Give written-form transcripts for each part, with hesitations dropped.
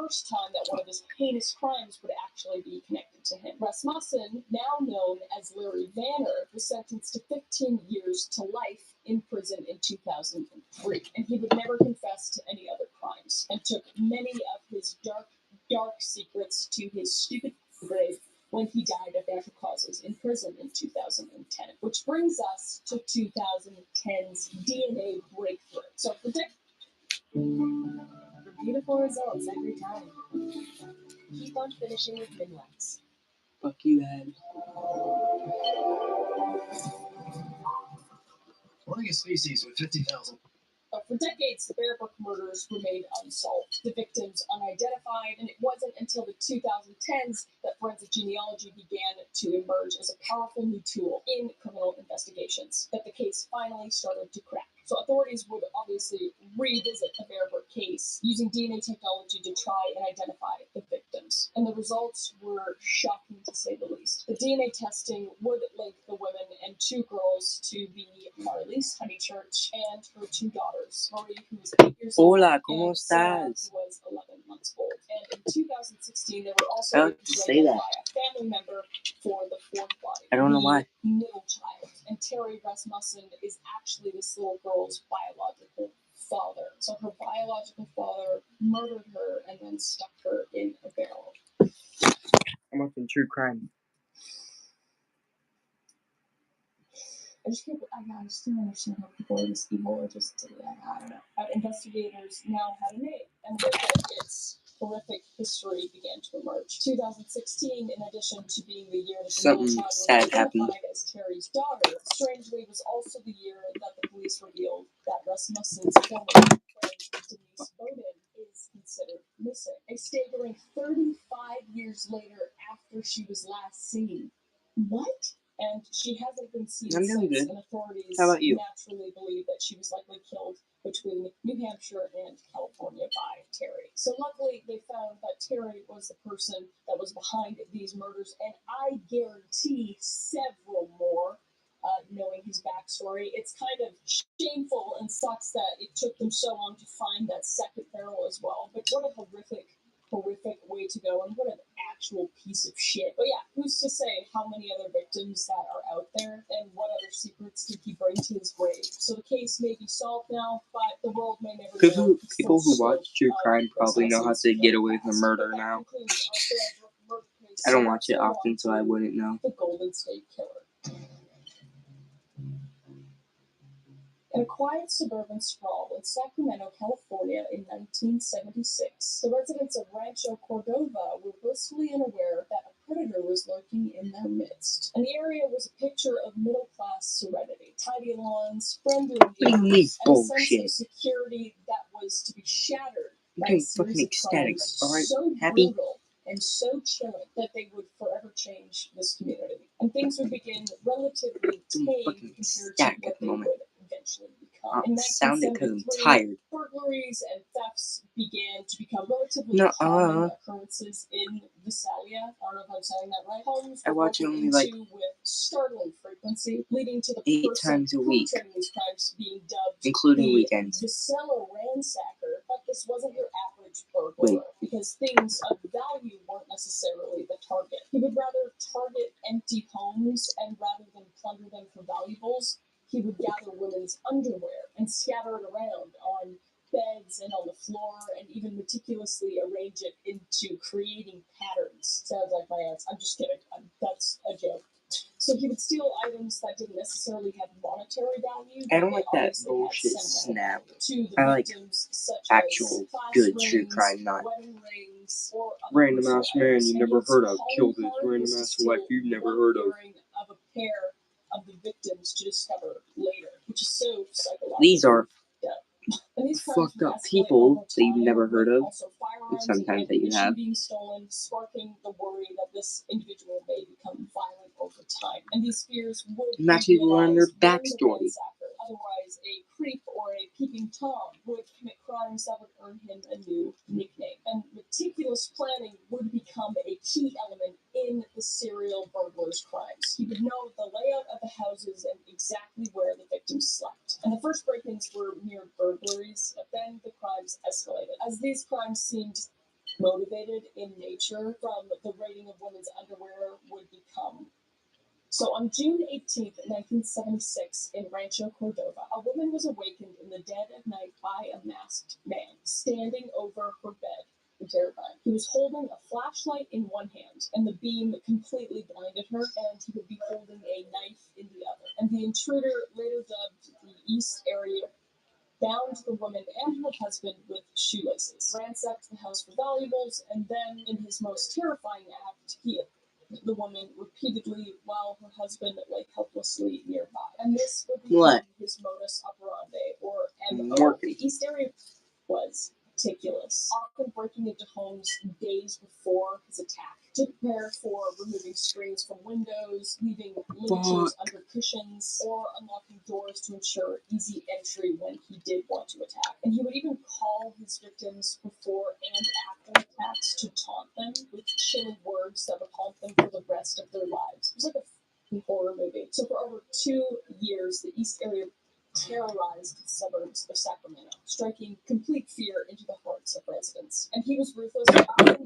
first time that one of his heinous crimes would actually be connected to him. Rasmussen, now known as Larry Vanner, was sentenced to 15 years to life in prison in 2003, and he would never confess to any other crimes, and took many of his dark secrets to his stupid grave when he died of natural causes in prison in 2010. Which brings us to 2010's DNA breakthrough. So predict beautiful results every time. Keep on finishing with Minwax. Fuck you, Ed. Owning a species with 50,000. For decades, the Bear Brook murders remained unsolved, the victims unidentified, and it wasn't until the 2010s that forensic genealogy began to emerge as a powerful new tool in criminal investigations that the case finally started to crack. So authorities would obviously revisit the Bear Brook case using DNA technology to try and identify the victims. And the results were shocking to say the least. The DNA testing would link the women and two girls to be Marley's Honeychurch and her two daughters, Marie, who was 8 years old, Hola, ¿cómo and Sarah, estás? who was 11 months old. And in 2016, they were also I able don't to say that. identify a family member for the fourth body. I don't know why. The middle child. And Terry Rasmussen is actually this little girl's biological father. So her biological father murdered her and then stuck her in a barrel. I'm watching true crime. I still don't understand how people are this evil or just, I don't know. Investigators now had a name, and with it, its horrific history began to emerge. 2016, in addition to being the year that the Something middle child was sad happened. identified as Terry's daughter, strangely was also the year that the police revealed that Rasmussen's former friend Denise Bowden is considered missing. A staggering 35 years later after she was last seen. What? And she hasn't been seen I'm doing since, good. and authorities How about you? naturally believe that she was likely killed between New Hampshire and California by Terry. So luckily, they found that Terry was the person that was behind these murders, and I guarantee several more, knowing his backstory. It's kind of shameful and sucks that it took them so long to find that second barrel as well, but what a horrific way to go, and what an actual piece of shit. But yeah, who's to say how many other victims that are out there, and what other secrets did he bring to his grave? So the case may be solved now, but the world may never know. People who watch true crime probably know how to get away with a murder now. I don't watch it often, so I wouldn't know. The Golden State Killer. In a quiet suburban sprawl in Sacramento, California in 1976, the residents of Rancho Cordova were blissfully unaware that a predator was lurking in their midst. And the area was a picture of middle-class serenity, tidy lawns, friendly neighbors, and a sense of security that was to be shattered by a series of crimes so brutal and so chilling that they would forever change this community. And things would begin relatively tame compared to what they would eventually become. In Sounded because I'm 1973, tired. burglaries and thefts began to become relatively common occurrences in Visalia. I don't know if I'm saying that right. Homes I were watch it broken only like into with startling frequency, leading to the 8 person times a week, perpetrating these crimes being dubbed including the weekends. Visalia ransacker. But this wasn't your average burglar, because things of value weren't necessarily the target. He would rather target empty homes, and rather than plunder them for valuables, he would gather women's underwear and scatter it around on beds and on the floor, and even meticulously arrange it into creating patterns. Sounds like my aunt's. I'm just kidding. That's a joke. So he would steal items that didn't necessarily have monetary value. I don't like that bullshit snap. I like actual good true crime, not random ass man you never heard of killed this random ass wife you've never heard of. Of a pair of the victims to discover later, which is so psychological. These are fucked up people that you've never heard of, and sometimes that you have. Being stolen, sparking the worry that this individual may become violent over time, and these fears would not to learn their backstory. Otherwise, a creep or a peeping Tom would commit crimes that would earn him a new nickname. And meticulous planning would become a key element in the serial burglar's crimes. He would know the layout of the houses and exactly where the victims slept. And the first break-ins were mere burglaries, but then the crimes escalated. As these crimes seemed motivated in nature from the raiding of women's underwear would become. So on June 18th, 1976, in Rancho Cordova, a woman was awakened in the dead of night by a masked man standing over her bed. Terrifying. He was holding a flashlight in one hand, and the beam completely blinded her, and he would be holding a knife in the other. And the intruder, later dubbed the East Area, bound the woman and her husband with shoelaces, ransacked the house for valuables, and then, in his most terrifying act, he hit the woman repeatedly while her husband lay helplessly nearby. And this would be his modus operandi, or MO. The East Area was meticulous, often breaking into homes days before his attack to prepare for removing screens from windows, leaving ligatures under cushions, or unlocking doors to ensure easy entry when he did want to attack. And he would even call his victims before and after attacks to taunt them with chilling words that would haunt them for the rest of their lives. It was like a horror movie. So for over 2 years, the East Area terrorized the suburbs of Sacramento, striking complete fear into the hearts of residents. And he was ruthless.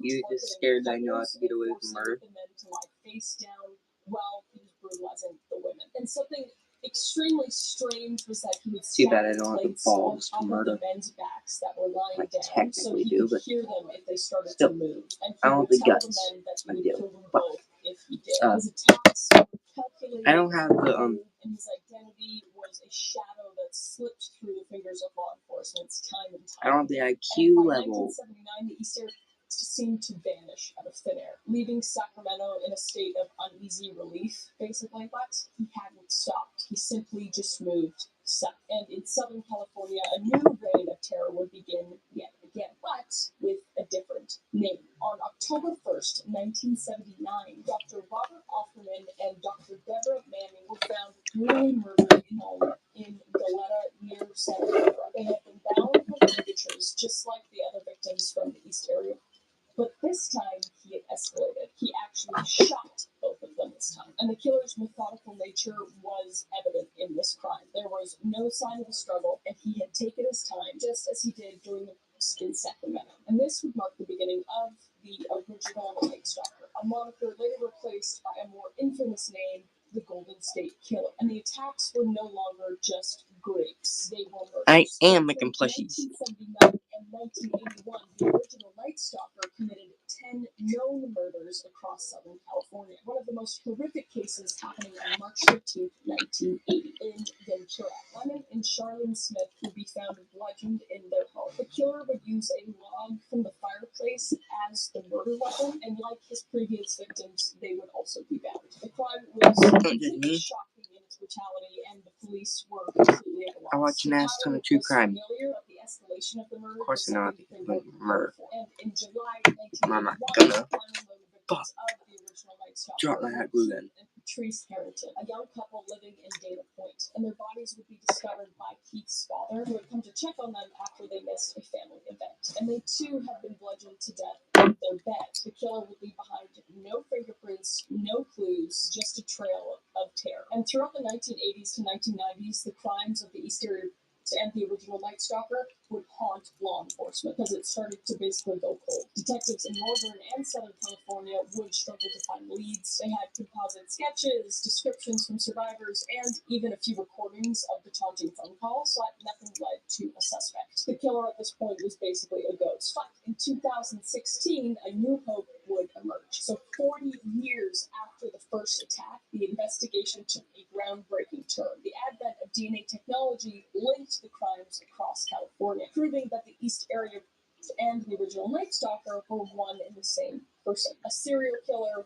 You just scared I know how to get away from murder. The men to lie face down while he was brutalizing the women. And something extremely strange was that he would too bad I don't have the balls to murder. The men's backs that were lying down, technically so he do, could but hear them if they started still, to move. And I don't have the guts. I do. Kill them But, both if he did. His attacks were calculated. I don't have the And his identity was a shadow that slipped through the fingers of law enforcement's time and time. I don't have the IQ level. By 1979, the East Area seemed to vanish out of thin air, leaving Sacramento in a state of uneasy relief, basically. But he hadn't stopped. He simply just moved south. And in Southern California, a new reign of terror would begin yet again, but with a different name. On October 1st, 1979, Dr. Robert Offerman and Dr. Deborah Manning were found brutally murdered in a home in Goleta near Santa Barbara. They had been bound with ligatures, just like the other victims from the East Area. But this time, he had escalated. He actually shot both of them this time. And the killer's methodical nature was evident in this crime. There was no sign of a struggle, and he had taken his time, just as he did during the in Sacramento. And this would mark the beginning of the original Night Stalker, a moniker later replaced by a more infamous name, the Golden State Killer. And the attacks were no longer just grapes. They were murders. I am making plushies. In 1979 and 1981, the original Night Stalker committed 10 known murders across Southern California. One of the most horrific cases happening on March 15, 1980, in Ventura. Lemon and Charlene Smith would be found bludgeoned in their home. The killer would use a log from the fireplace as the murder weapon, and like his previous victims, they would also be bound. The crime was completely shocking in its brutality, and the police were completely at a loss. I watch an ass ton of true crime. The escalation of the murder, of course, I know how to murder. And in July I'm not 1981, gonna. Fuck. Of the original Night Stalker, Drop my hat glue then. Patrice Harrington, a young couple living in Dana Point, and their bodies would be discovered by Keith's father, who had come to check on them after they missed a family event. And they too had been bludgeoned to death in their bed. The killer would leave behind no fingerprints, no clues, just a trail of terror. And throughout the 1980s to 1990s, the crimes of the East Area and the original Night Stalker would haunt law enforcement because it started to basically go cold. Detectives in Northern and Southern California would struggle to find leads. They had composite sketches, descriptions from survivors, and even a few recordings of the taunting phone calls, but nothing led to a suspect. The killer at this point was basically a ghost. But in 2016, a new hope would emerge. So 40 years after the first attack, the investigation took a groundbreaking turn. The advent of DNA technology linked the crimes across California, proving that the East Area and the original Night Stalker were one and the same person. A serial killer,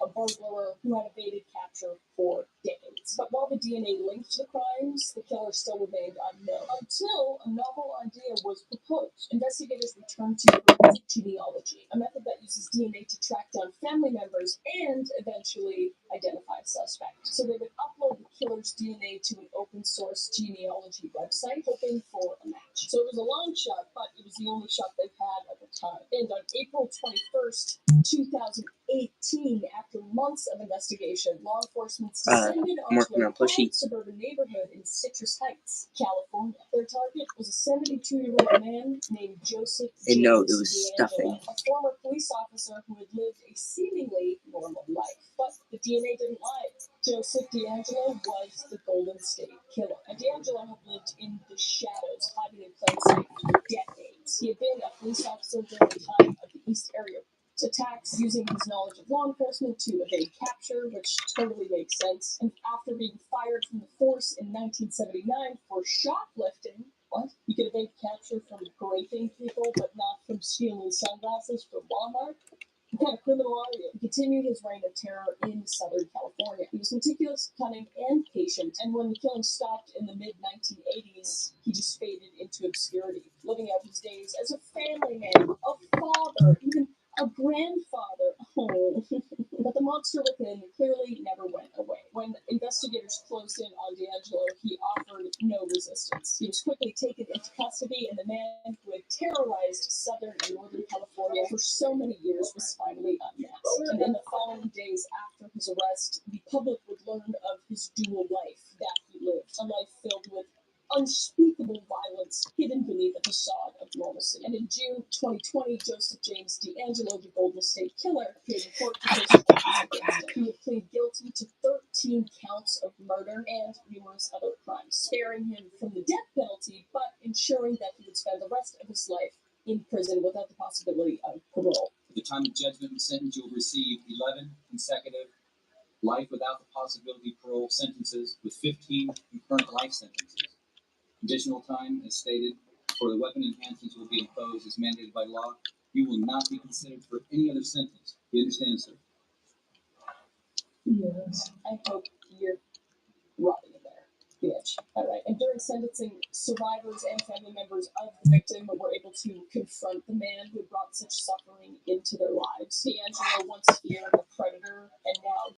a burglar who had evaded capture for decades. But while the DNA linked the crimes, the killer still remained unknown until a novel idea was proposed. Investigators returned to forensic genealogy, a method that uses DNA to track down family members and eventually identify a suspect. So they would upload the killer's DNA to an open source genealogy website, hoping for a match. So it was a long shot, but it was the only shot they had at the time. And on April 21st, 2018, after months of investigation, law enforcement descended onto a quiet suburban neighborhood in Citrus Heights, California. Their target was a 72-year-old man named Joseph James D'Angelo, a former police officer who had lived a seemingly normal life. But the DNA didn't lie. Joseph D'Angelo was the Golden State Killer. And D'Angelo had lived in the shadows, hiding in plain sight for decades. He had been a police officer during the time of the East Area attacks, using his knowledge of law enforcement to evade capture, which totally makes sense. And after being fired from the force in 1979 for shoplifting, what? You could evade capture from raping people, but not from stealing sunglasses from Walmart? What kind of criminal are you? He continued his reign of terror in Southern California. He was meticulous, cunning, and patient, and when the killing stopped in the mid-1980s, he just faded into obscurity, living out his days as a family man, a father, even a grandfather. Oh. But the monster within clearly never went away. When investigators closed in on D'Angelo, he offered no resistance. He was quickly taken into custody, and the man who had terrorized Southern and Northern California for so many years was finally unmasked. And in the following days after his arrest, the public would learn of his dual life that he lived, a life filled with unspeakable violence hidden beneath a facade of normalcy. And in June 2020, Joseph James D'Angelo, the Golden State Killer, appeared in court to face charges against him. He would plead guilty to 13 counts of murder and numerous other crimes, sparing him from the death penalty, but ensuring that he would spend the rest of his life in prison without the possibility of parole. At the time of judgment and sentence, you will receive 11 consecutive life without the possibility of parole sentences, with 15 concurrent life sentences. Additional time, as stated, for the weapon enhancements will be imposed as mandated by law. You will not be considered for any other sentence. You understand, sir? Yes. I hope you're rotting in there, bitch. All right. And during sentencing, survivors and family members of the victim were able to confront the man who brought such suffering into their lives. D'Angelo once feared a predator, and now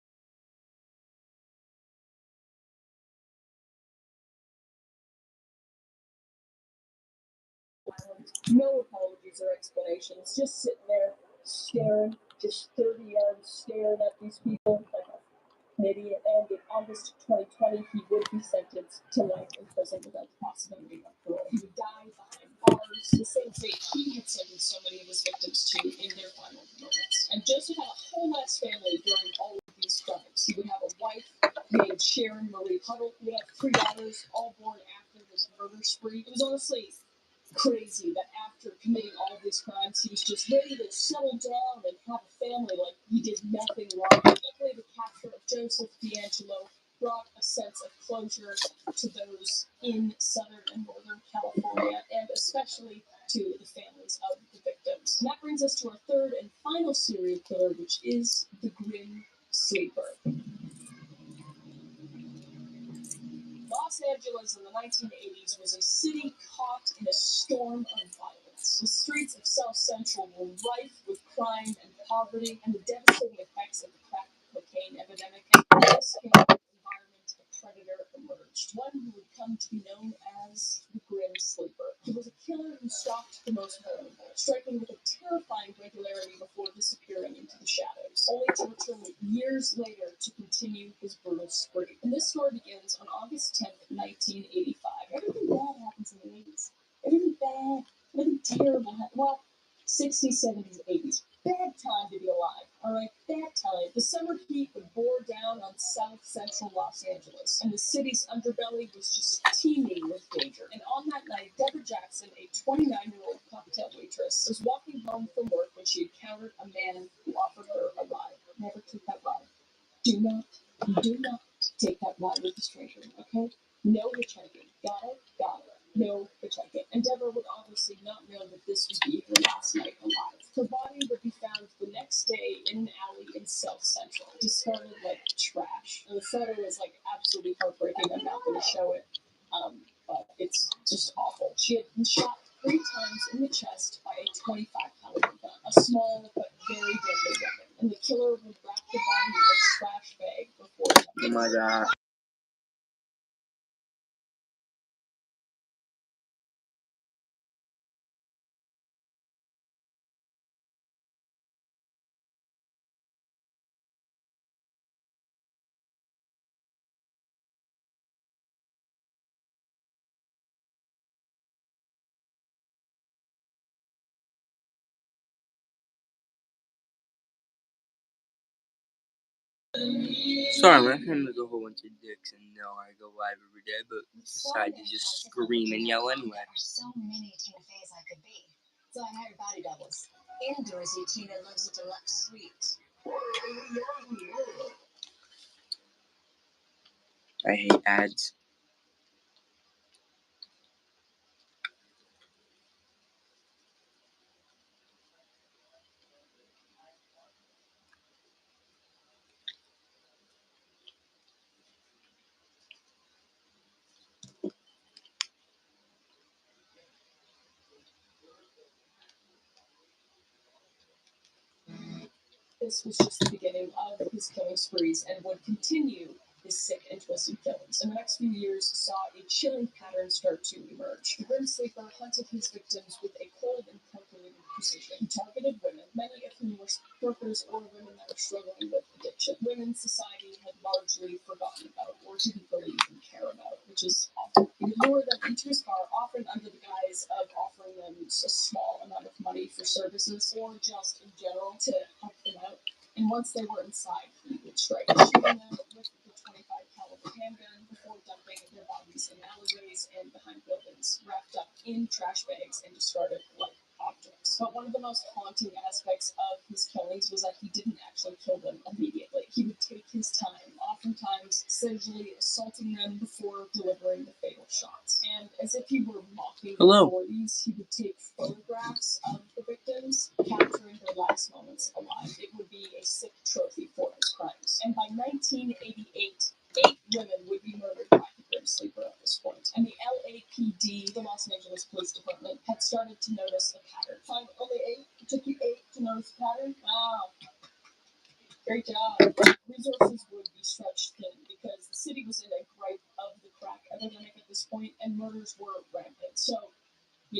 no apologies or explanations, just sitting there staring, just 30 yards staring at these people like an idiot. And in August 2020, he would be sentenced to life in prison without the possibility of parole. He would die behind bars, the same fate he had sentenced so many of his victims to in their final moments. And Joseph had a whole ass family during all of these crimes. He would have a wife named Sharon Marie Huddle. He would have 3 daughters, all born after his murder spree. It was honestly crazy that after committing all of these crimes, he was just ready to settle down and have a family like he did nothing wrong. Luckily, the capture of Joseph D'Angelo brought a sense of closure to those in Southern and Northern California, and especially to the families of the victims. And that brings us to our third and final serial killer, which is the Grim Sleeper. Los Angeles in the 1980s was a city caught in a storm of violence. The streets of South Central were rife with crime and poverty and the devastating effects of the crack cocaine epidemic. And in this chaotic environment, a predator emerged, one who would come to be known as the Grim Sleeper. He was a killer who stalked the most vulnerable, striking with a terrifying regularity before disappearing into the shadows, only to return years later to continue his brutal spree. And this story begins on August 10th, 1985. Everything bad happens in the 80s. Everything bad, everything terrible happens. Well, 60s, 70s, 80s. Bad time to be alive, alright? Bad time. The summer heat would bore down on South Central Los Angeles, and the city's underbelly was just teeming with danger. And on that night, Deborah Jackson, a 29-year-old cocktail waitress, was walking home from work when she encountered a man who offered her a ride. Never take that ride. Do not take that ride with a stranger, okay? No hitchhiking. Got it? Got it. No hitchhiking. And Deborah would obviously not know that this would be her last night alive. Her body would be found the next day in an alley in South Central, discarded like trash. And the photo is like absolutely heartbreaking. I'm not going to show it, but it's just awful. She had been shot 3 times in the chest by a 25 caliber gun, a small but very deadly weapon. And the killer would wrap the body in a trash bag before. Oh my god. Sorry, my friend was a whole bunch of dicks, and no, I go live every day, but decided to just scream and yell anyway. There are so many Tina Feys I could be. So I hired body doubles. Indoorsy Tina loves a deluxe suite. I hate ads. This was just the beginning of his killing sprees and would continue his sick and twisted killings. In the next few years saw a chilling pattern start to emerge. The grim sleeper hunted his victims with a cold and calculated precision. He targeted women, many of whom were workers or women that were struggling with addiction. Women society had largely forgotten about or didn't really even care about, which is awful. He would lure them into his car, often under the guise of offering them a small amount of money for services or just in general to help them out. And once they were inside, he would strike, shooting them with the 25 caliber handgun before dumping their bodies in alleyways and behind buildings, wrapped up in trash bags and discarded like objects. But one of the most haunting aspects of his killings was that he didn't actually kill them immediately. He would take his time, oftentimes sexually assaulting them before delivering the fatal shots. And as if he were mocking the authorities, he would take photographs of the victims, capturing their last moments alive. It would be a sick trophy for his crimes. And by 1988, 8 women would be murdered by the grim sleeper at this point. And the LAPD, the Los Angeles Police Department, had started to notice a pattern. Find only 8? It took you 8 to notice a pattern? Wow. Great job. Resources would be stretched thin because the city was in a gripe of the crack epidemic at this point, and murders were rampant. So,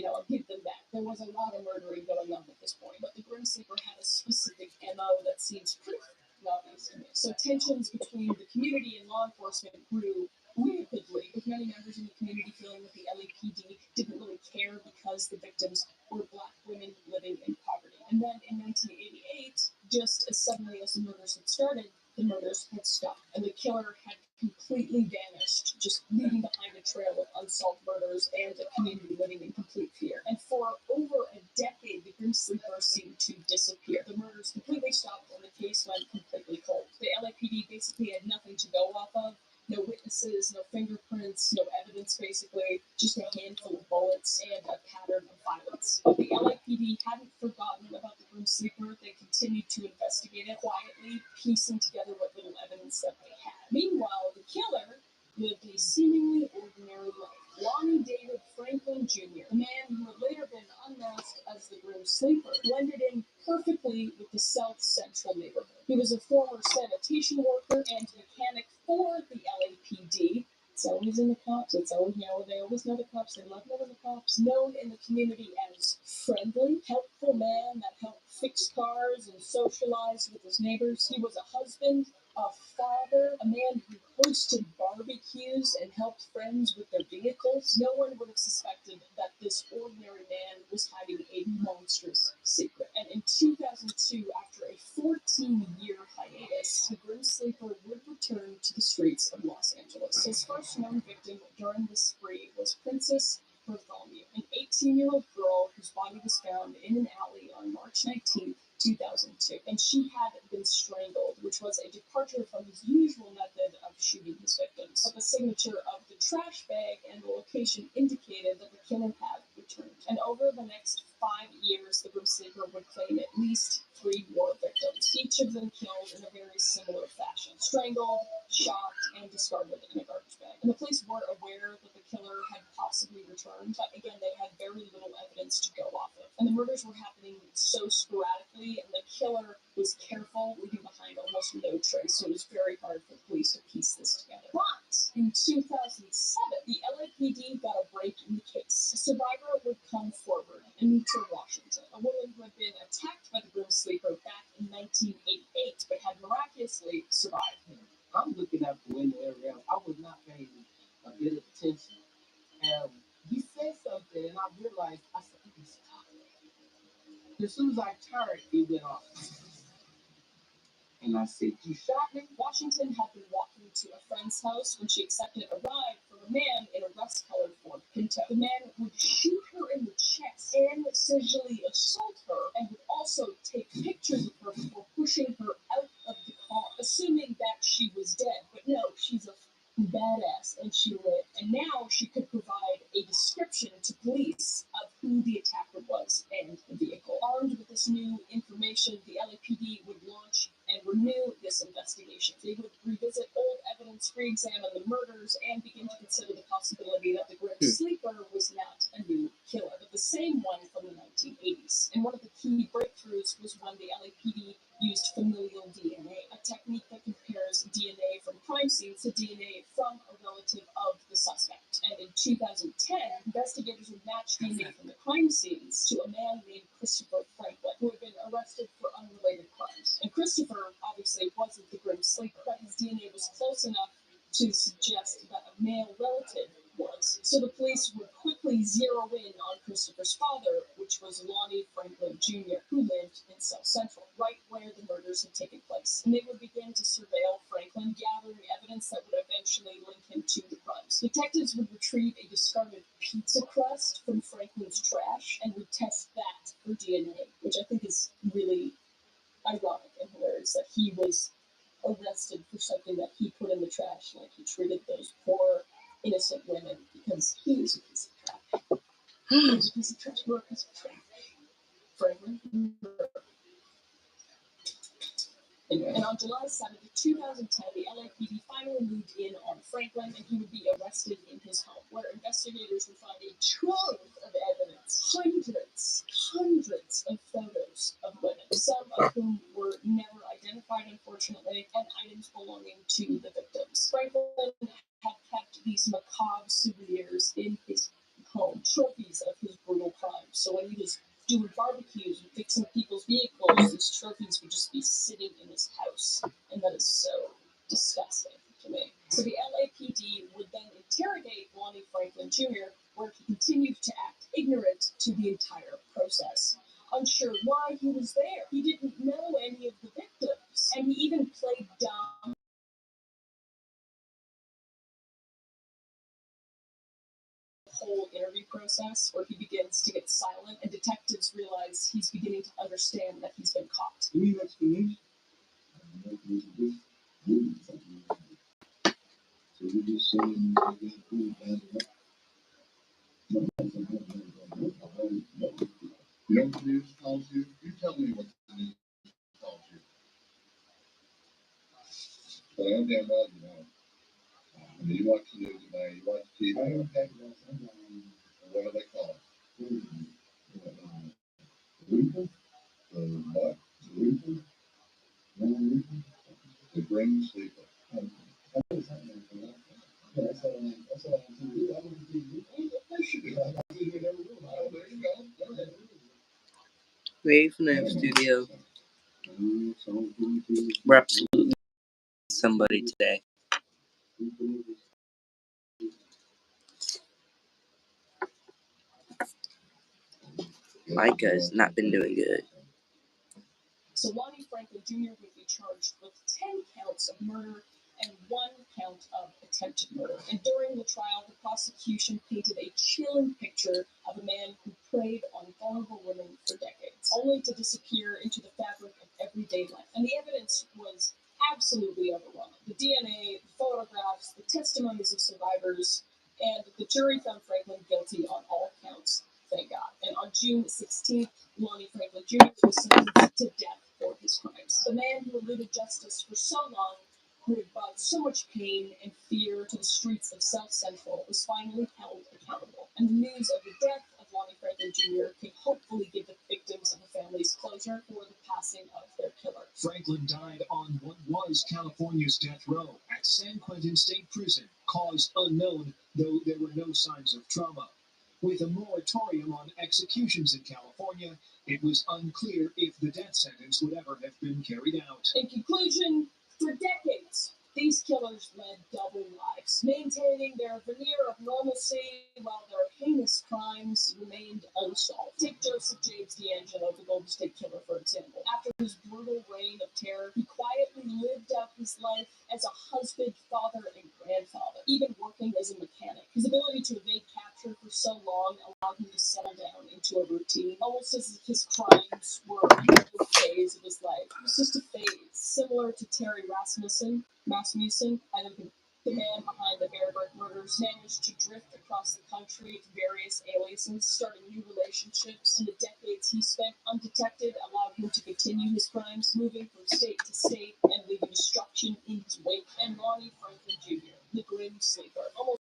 I'll give them that. There was a lot of murdering going on at this point, but the Grim Sleeper had a specific MO that seems pretty obvious to me. So tensions between the community and law enforcement grew rapidly, with many members in the community feeling that the LAPD didn't really care because the victims were Black women living in poverty. And then in 1988, just as suddenly as the murders had started, the murders had stopped, and the killer had completely vanished, just leaving behind a trail of unsolved murders and a community living in complete fear. And for over a decade, the Grim Sleeper seemed to disappear. The murders completely stopped, and the case went completely cold. The LAPD basically had nothing to go off of. No witnesses, no fingerprints, no evidence, basically. Just a handful of bullets and a pattern of violence. But the LAPD hadn't forgotten about the Grim Sleeper. They continued to investigate it quietly, piecing together what little evidence that they had. Meanwhile, the killer lived a seemingly ordinary life. Lonnie David Franklin Jr., the man who had later been unmasked as the Grim Sleeper, blended in perfectly with the South Central neighborhood. He was a former sanitation worker and mechanic for the LAPD. It's always in the cops. It's always, they always know the cops. They love knowing the cops. Known in the community as friendly, helpful man that helped fix cars and socialize with his neighbors. He was a husband, a father, a man who hosted barbecues and helped friends with their vehicles. No one would have suspected that this ordinary man was hiding a monstrous secret. And in 2002, after a 14-year hiatus, the Grim Sleeper would return to the streets of Los Angeles. His first known victim during the spree was Princess Bartholomew, an 18-year-old girl whose body was found in an alley on March 19th, 2002, and she had been strangled, which was a departure from his usual method of shooting his victims. But the signature of the trash bag and the location indicated that the killer had returned. And over the next 5 years, the Grim Sleeper would claim at least 3 more victims, each of them killed in a very similar fashion: strangled, shot, and discarded in a garbage bag. And the police were aware that the killer had possibly returned, but again, they had very little evidence to go off of. And the murders were happening so sporadically, and the killer was careful, leaving behind almost no trace, so it was very hard for the police to piece this together. But in 2007, the LAPD got a break in the case. A survivor would come forward, Anita Washington, a woman who had been attacked by the Grim Sleeper back in 1988, but had miraculously survived. I'm looking out the window every hour. I was not paying a bit of attention. And he said something, and I realized, I said, stop. As soon as I turned, it went off. And I said, "You shot me?" Washington had been walking to a friend's house when she accepted a ride from a man in a rust-colored Ford Pinto. The man would shoot her in the chest and sexually assault her, and would also take pictures of her before pushing her out of the car, assuming that she was dead. But no, she's a badass, and she lived. And now she could provide a description to police of who the attacker was and the vehicle. Armed with this new information, the LAPD would launch and renew this investigation. They would revisit old evidence, re-examine the murders, and begin to consider the possibility that the Grim Sleeper was not a new killer, but the same one from the 1980s. And one of the key breakthroughs was when the LAPD used familial DNA, a technique that compares DNA from crime scenes to DNA from a relative of the suspect. And in 2010, investigators would match DNA from the crime scenes to a man named Christopher Franklin, who had been arrested for unrelated crimes. And Christopher obviously wasn't the Grim Sleeper, but his DNA was close enough to suggest that a male relative was. So the police would quickly zero in on Christopher's father, which was Lonnie Franklin Jr., who lived in South Central, right where the murders had taken place. And they would begin to surveil Franklin, gathering evidence that would eventually link him to the crimes. Detectives would retrieve a discarded pizza crust from Franklin's trash and would test that for DNA, which I think is really ironic and hilarious that he was arrested for something that he put in the trash, like he treated those poor innocent women because he was a piece of trash. He was a piece of trash. We're a piece of trash. Franklin. Anyway, and on July 7th, 2010, the LAPD finally moved in on Franklin, and he would be arrested in his home, where investigators would find a trove of evidence, hundreds of photos of women, some of whom were never identified, unfortunately, and items belonging to the victims. Franklin had kept these macabre souvenirs in his home, trophies of his brutal crimes. So when he was doing barbecues and fixing people's vehicles, these trophies would just be sitting in his house. And that is so disgusting to me. So the LAPD would then interrogate Lonnie Franklin Jr., where he continued to act ignorant to the entire process. Unsure why he was there. He didn't know any of the victims. And he even played dumb whole interview process where he begins to get silent and detectives realize he's beginning to understand that he's been caught. Any explanation? So you're just saying that you got pulled down the no. You know what the news calls you? You tell me what the news calls you. But I'm damn well you know. I mean, you watch the news today, you watch TV. What do they call it? Reaper? The what? The Reaper? The Grim Sleeper. That's all on TV. I don't TV. They should be on TV in every room. Oh, there you go. Ray from the studio. We're absolutely somebody today. Micah has not been doing good. So Lonnie Franklin Jr. would be charged with 10 counts of murder and 1 count of attempted murder. And during the trial, the prosecution painted a chilling picture of a man who preyed on vulnerable women for decades, only to disappear into the fabric of everyday life. And the evidence was absolutely overwhelming. The DNA, the photographs, the testimonies of survivors, and the jury found Franklin guilty on all counts, thank God. And on June 16th, Lonnie Franklin Jr. was sentenced to death for his crimes. The man who eluded justice for so long, who had brought so much pain and fear to the streets of South Central, was finally held accountable. And the news of the death of Lonnie Franklin Jr. can hopefully give the victims and the families closure for the passing of their killer. Franklin died on what was California's death row at San Quentin State Prison, cause unknown, though there were no signs of trauma. With a moratorium on executions in California, it was unclear if the death sentence would ever have been carried out. In conclusion, for decades, these killers led double lives, maintaining their veneer of normalcy while their heinous crimes remained unsolved. Take Joseph James D'Angelo, the Golden State Killer, for example. After his brutal reign of terror, he quietly his life as a husband, father, and grandfather, even working as a mechanic. His ability to evade capture for so long allowed him to settle down into a routine, almost as if his crimes were a phase of his life. It was just a phase, similar to Terry Rasmussen, I don't think the man behind the Bearbrick murders managed to drift across the country to various aliases, starting new relationships, and the decades he spent undetected allowed him to continue his crimes, moving from state to state and leaving destruction in his wake. And Ronnie Franklin Jr., the Grim Sleeper, almost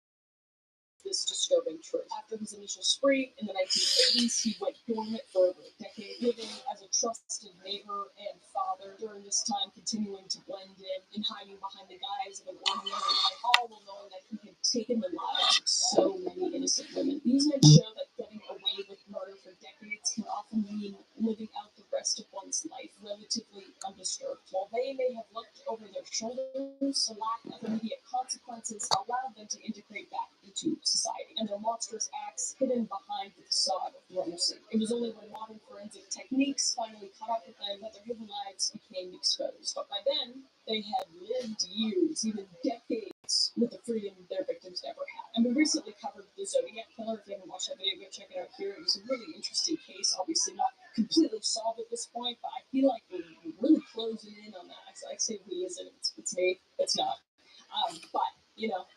this disturbing truth. After his initial spree in the 1980s, he went dormant for over a decade, living as a trusted neighbor and father, during this time continuing to blend in and hiding behind the guise of an ordinary life, all while knowing that he had taken the lives of so many innocent women. These men show that getting away with murder for decades can often mean living out the rest of one's life relatively undisturbed. While they may have looked over their shoulders, the lack of immediate consequences allowed them to integrate back into society, and their monstrous acts hidden behind the facade of normalcy. It was only when modern forensic techniques finally caught up with them that their hidden lives became exposed. But by then, they had lived years, even decades, with the freedom their victims never had. And we recently covered the Zodiac Killer. If you haven't watched that video, go check it out here. It was a really interesting case, obviously not completely solved at this point, but I feel like we're really closing in on that. I say we isn't, it's me, it's not. But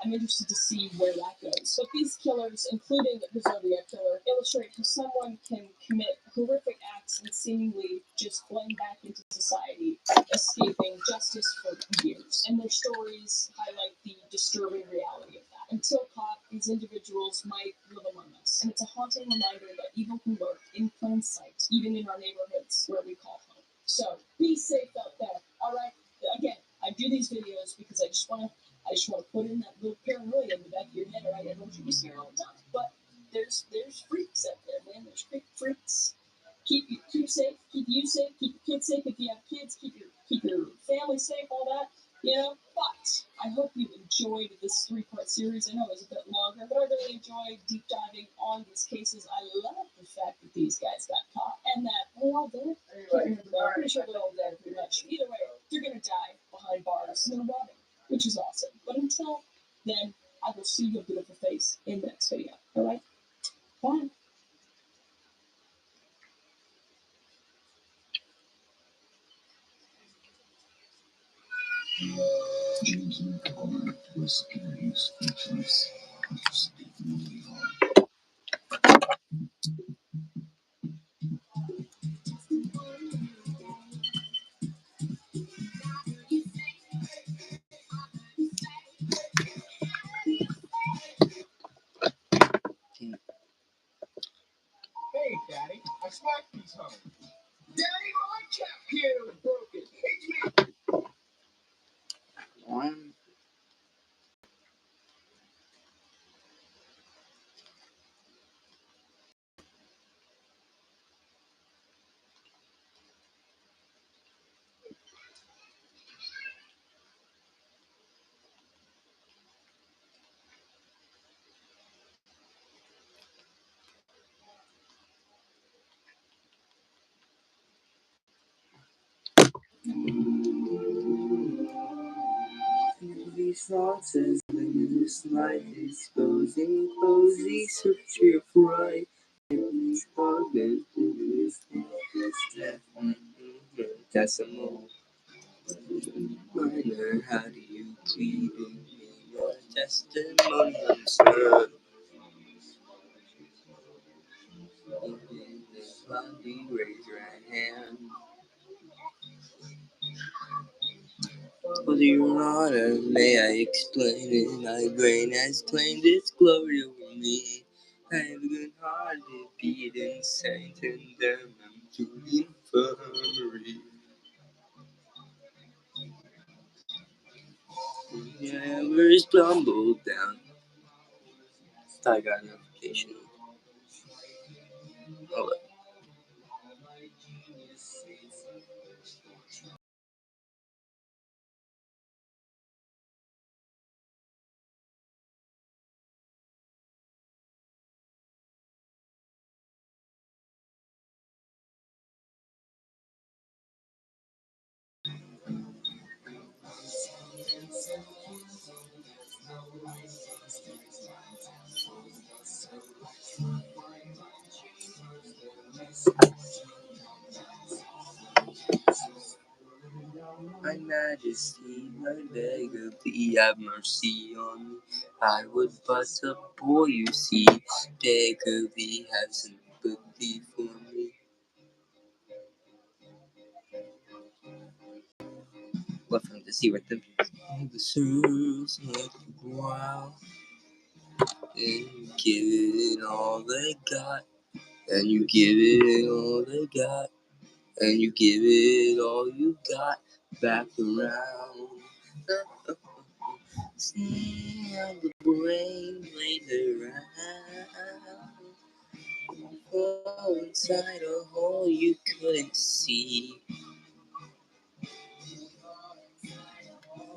I'm interested to see where that goes. But these killers, including the Zodiac Killer, illustrate how someone can commit horrific acts and seemingly just blend back into society, escaping justice for years. And their stories highlight the disturbing reality of that. Until caught, these individuals might live among us. And it's a haunting reminder that evil can lurk in plain sight, even in our neighborhoods where we call home. So be safe out there, all right? Again, I do these videos because I just want to put in that little paranoia in the back of your head. All right, everyone should be scared all the time. But there's freaks out there, man. There's freaks. Keep safe. Keep you safe. Keep your kids safe. If you have kids, keep your family safe. All that. But I hope you enjoyed this 3-part series. I know it was a bit longer, but I really enjoyed deep diving on these cases. I love the fact that these guys got caught and that we're all dead. I'm pretty sure they're all dead, pretty much. Either way, they're gonna die behind bars and robbing, which is awesome. But until then, I will see your beautiful face in the next video. Alright? Bye. Jason Carr was curious features of speaking Hey, Daddy, I smacked these hoes. Daddy, my cat piano is broken. Teach me. One. These thoughts as this light exposing, cozy, search your right. These organs, this decimal. Minor, how do you plead in your testimony absurd? In this body, raise your right hand. For your honor, may I explain it? My brain has claimed its glory over me. I have a good heart, beaten saint, and them to the infirmary. Never stumbled down. I got a notification. Hold up. My Majesty, I beg of thee, have mercy on me. I would but a boy, you see, beg of thee, have sympathy for me. Left him to see what the serves like a while, and give it all they got, and you give it all they got, and you give it all you got back around. See how the brain laid around. Oh, inside a hole you couldn't see.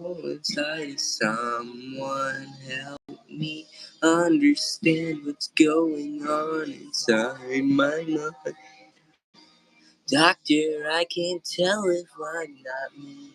Oh, inside someone help me understand what's going on inside my mind. Doctor, I can't tell if I'm not me.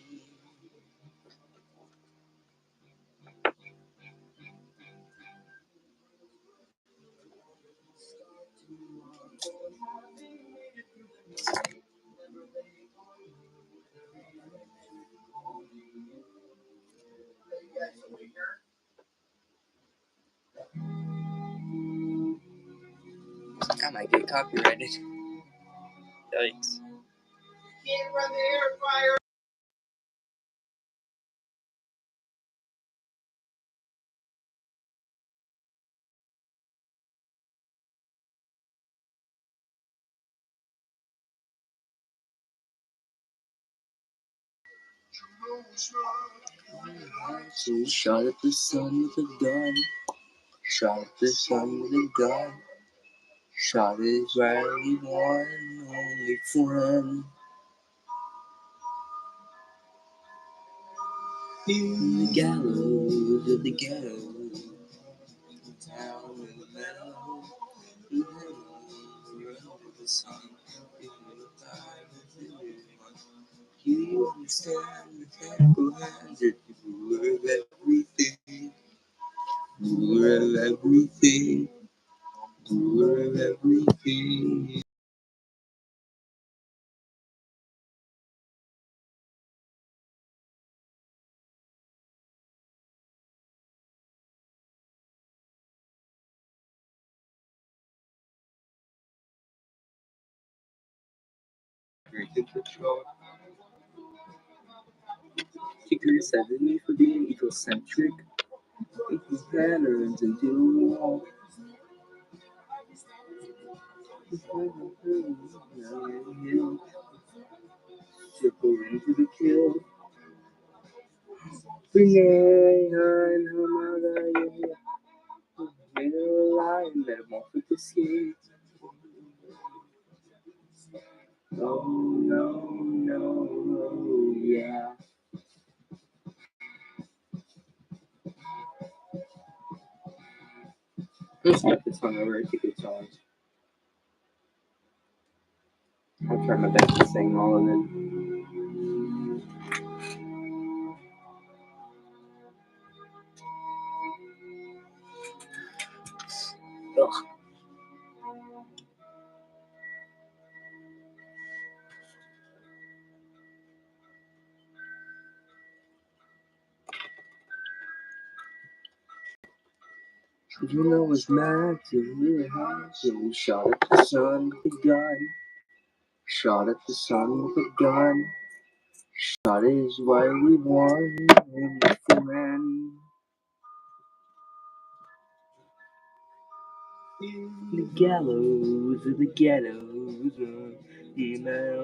I might get copyrighted. Yikes. Can't run the air fryer. So shot at the sun with a gun. Shot at the sun with a gun. Shot his rarely one only friend. In the gallows of the ghetto, town in the meadow, in the under the sun, in the time of the new one. Do you understand the mechanical hands are the ruler of everything, ruler of everything, ruler of everything. Secret said me for being egocentric, equal patterns into the wall. Triple into the kill. Renee, middle line, metamorphic escape. Oh no, no, yeah. Let's start this song over. It's a good song. I'll try my best to sing all of it. Ugh. You know it's mad to hear how you shot at the sun with a gun. Shot at the sun with a gun. Shot is why we won in the end. The gallows of the ghettos,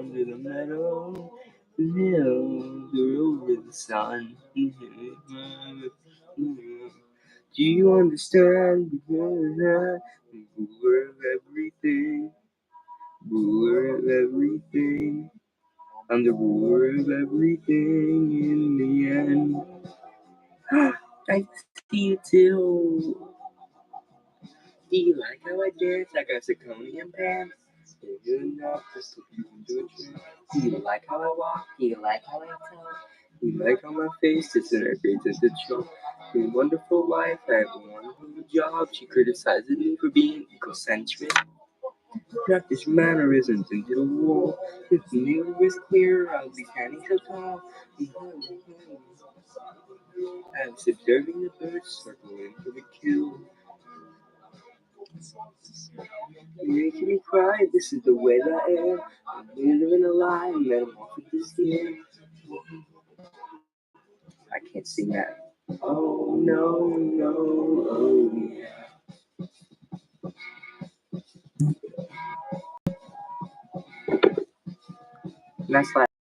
under the meadow, the hills are over the sun. Do you understand? Ruler of everything, ruler of everything. I'm the ruler of everything in the end. I see you too. Do you like how I dance? I got zirconium pants. You're not just looking into a tree. Do you like how I walk? Do you like how I talk? Do you like how my face is in every digital? A wonderful wife, I have a wonderful job. She criticizes me for being egocentric. Practice your mannerisms into the wall. If the mirror is clear, I'll be standing so tall. I was observing the birds circling for the kill. You're making me cry, this is the way that I am. I'm living a lie, and then I'm off with this skin. I can't sing that. Oh no, no, oh yeah. Nice slide.